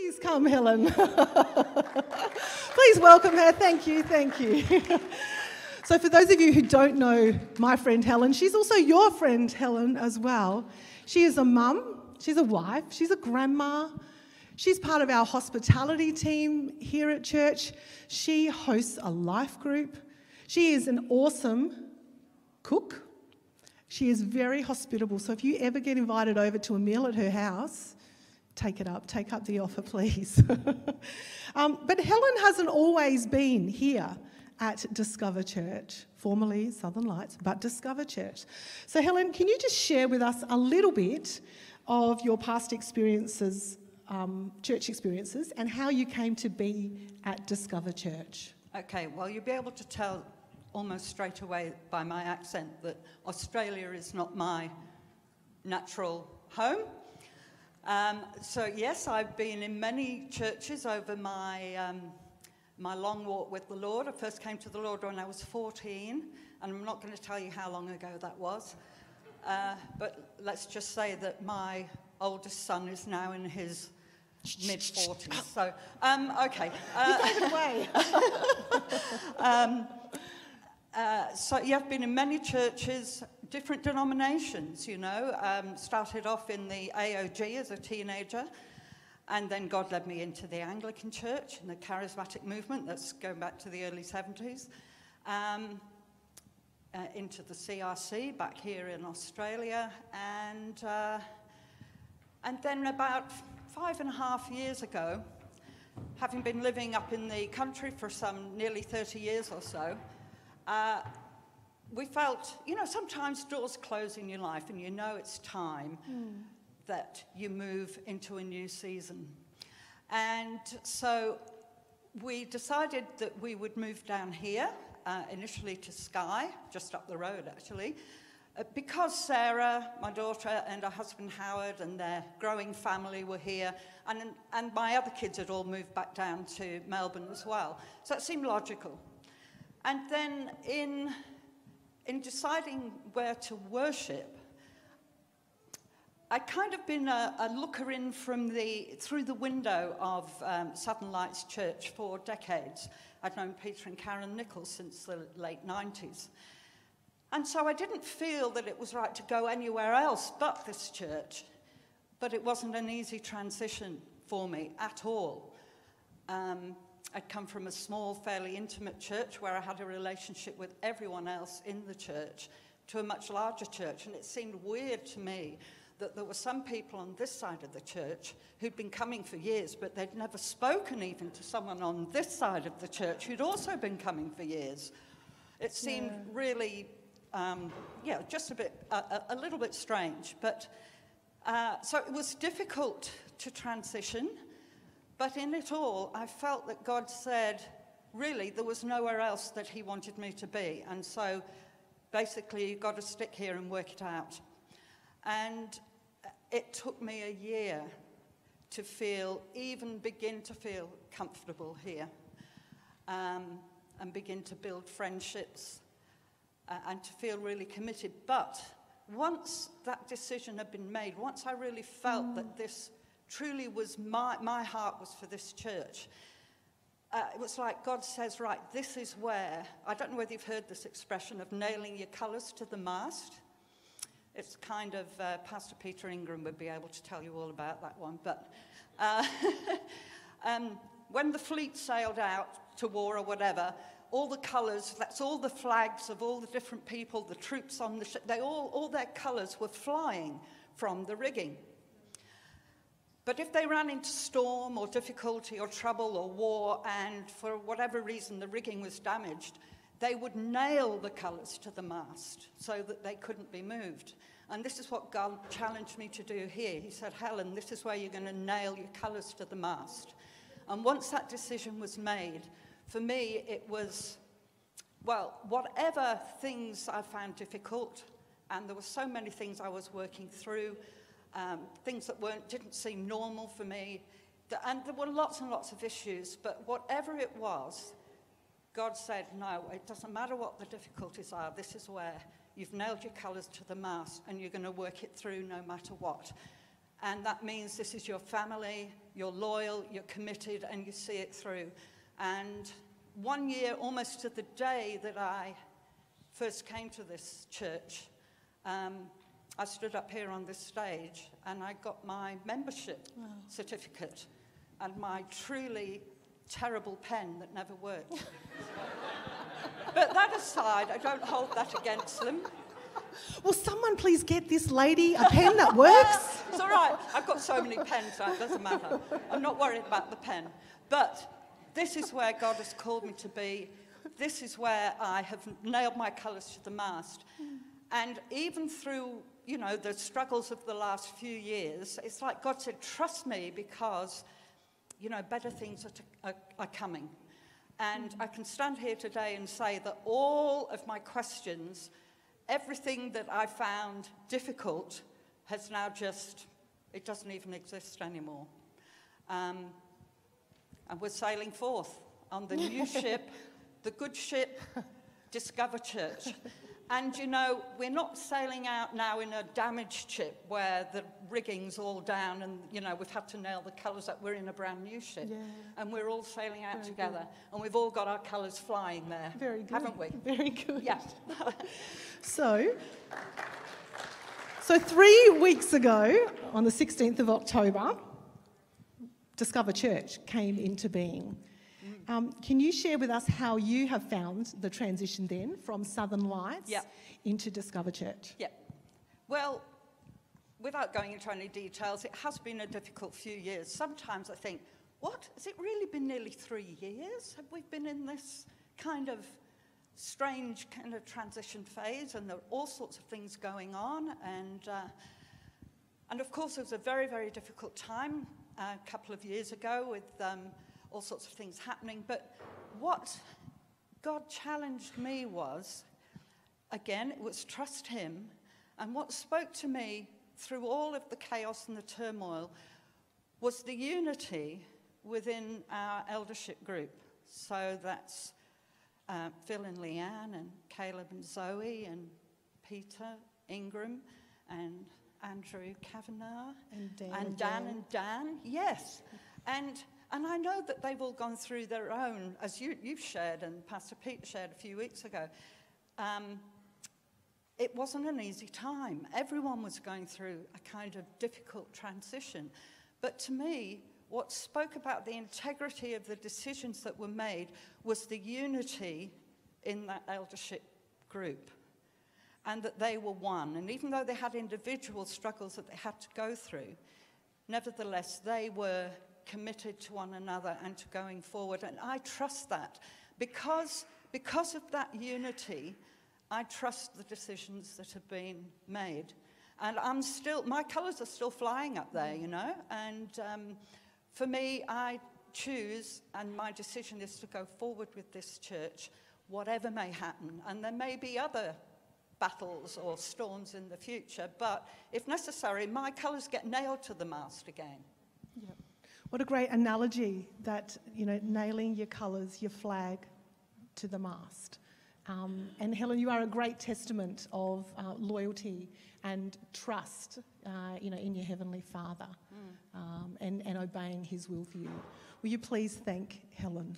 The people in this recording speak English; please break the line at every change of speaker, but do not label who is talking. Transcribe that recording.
Please come, Helen. Please welcome her. Thank you, thank you. So for those of you who don't know my friend Helen, she's also your friend Helen as well. She is a mum, she's a wife, she's a grandma. She's part of our hospitality team here at church. She hosts a life group. She is an awesome cook. She is very hospitable. So if you ever get invited over to a meal at her house, take up the offer, please. But Helen hasn't always been here at Discover Church, formerly Southern Lights, but Discover Church. So Helen, can you just share with us a little bit of your past experiences, church experiences, and how you came to be at Discover Church?
Okay, well, you'll be able to tell almost straight away by my accent that Australia is not my natural home. So yes, I've been in many churches over my my long walk with the Lord. I first came to the Lord when I was 14, and I'm not going to tell you how long ago that was. But let's just say that my oldest son is now in his mid-40s. So, okay.
You gave it away.
So yeah, I've been in many churches, different denominations, you know. Started off in the AOG as a teenager, and then God led me into the Anglican Church and the charismatic movement. That's going back to the early 70s. Into the CRC back here in Australia, and then about 5.5 years ago, having been living up in the country for some nearly 30 years or so, we felt, you know, sometimes doors close in your life and you know it's time that you move into a new season. And so we decided that we would move down here, initially to Skye, just up the road actually, because Sarah, my daughter, and her husband Howard and their growing family were here, and my other kids had all moved back down to Melbourne as well. So it seemed logical. And then in deciding where to worship, I'd kind of been a looker in through the window of Southern Lights Church for decades. I'd known Peter and Karen Nichols since the late 90s. And so I didn't feel that it was right to go anywhere else but this church. But it wasn't an easy transition for me at all. I'd come from a small, fairly intimate church where I had a relationship with everyone else in the church to a much larger church. And it seemed weird to me that there were some people on this side of the church who'd been coming for years, but they'd never spoken even to someone on this side of the church who'd also been coming for years. It seemed really, just a little bit strange. But so it was difficult to transition. But in it all, I felt that God said, really, there was nowhere else that he wanted me to be. And so, basically, you've got to stick here and work it out. And it took me a year to begin to feel comfortable here. And begin to build friendships and to feel really committed. But once that decision had been made, once I really felt that this truly was my heart was for this church. It was like God says, right, this is where, I don't know whether you've heard this expression of nailing your colours to the mast. It's kind of, Pastor Peter Ingram would be able to tell you all about that one. But when the fleet sailed out to war or whatever, all the colours, that's all the flags of all the different people, the troops on the ship, all their colours were flying from the rigging. But if they ran into storm or difficulty or trouble or war, and for whatever reason the rigging was damaged, they would nail the colours to the mast so that they couldn't be moved. And this is what God challenged me to do here. He said, Helen, this is where you're going to nail your colours to the mast. And once that decision was made, for me it was, well, whatever things I found difficult, and there were so many things I was working through, things that didn't seem normal for me, and there were lots and lots of issues, but whatever it was, God said, no, it doesn't matter what the difficulties are, this is where you've nailed your colours to the mast and you're going to work it through no matter what. And that means this is your family, you're loyal, you're committed, and you see it through. And 1 year, almost to the day that I first came to this church, I stood up here on this stage and I got my membership certificate and my truly terrible pen that never worked. But that aside, I don't hold that against them.
Will someone please get this lady a pen that works?
It's all right. I've got so many pens, so it doesn't matter. I'm not worried about the pen. But this is where God has called me to be. This is where I have nailed my colours to the mast. And even through, you know, the struggles of the last few years, it's like God said, trust me, because, you know, better things are coming. And I can stand here today and say that all of my questions, everything that I found difficult, has now just, it doesn't even exist anymore. And we're sailing forth on the new ship, the good ship, Discover Church. And, you know, we're not sailing out now in a damaged ship where the rigging's all down and, you know, we've had to nail the colours up. We're in a brand new ship. Yeah. And we're all sailing out together. Good. And we've all got our colours flying there.
Very good.
Haven't we?
Very good.
Yeah.
So 3 weeks ago, on the 16th of October, Discover Church came into being. Can you share with us how you have found the transition then from Southern Lights into Discover Church?
Yeah. Well, without going into any details, it has been a difficult few years. Sometimes I think, what? Has it really been nearly 3 years? Have we been in this kind of strange kind of transition phase, and there are all sorts of things going on? And of course, it was a very, very difficult time a couple of years ago with all sorts of things happening. But what God challenged me was, again, it was trust him. And what spoke to me through all of the chaos and the turmoil was the unity within our eldership group. So that's Phil and Leanne and Caleb and Zoe and Peter Ingram and Andrew Kavanagh and Dan. Yes. And I know that they've all gone through their own, as you've shared and Pastor Pete shared a few weeks ago. It wasn't an easy time. Everyone was going through a kind of difficult transition. But to me, what spoke about the integrity of the decisions that were made was the unity in that eldership group, and that they were one. And even though they had individual struggles that they had to go through, nevertheless, they were committed to one another and to going forward. And I trust that. Because of that unity, I trust the decisions that have been made. And my colours are still flying up there, you know. And for me, I choose, and my decision is to go forward with this church, whatever may happen. And there may be other battles or storms in the future, but if necessary, my colours get nailed to the mast again.
Yeah. What a great analogy, that, you know, nailing your colours, your flag to the mast. And Helen, you are a great testament of loyalty and trust, you know, in your Heavenly Father, and obeying his will for you. Will you please thank Helen?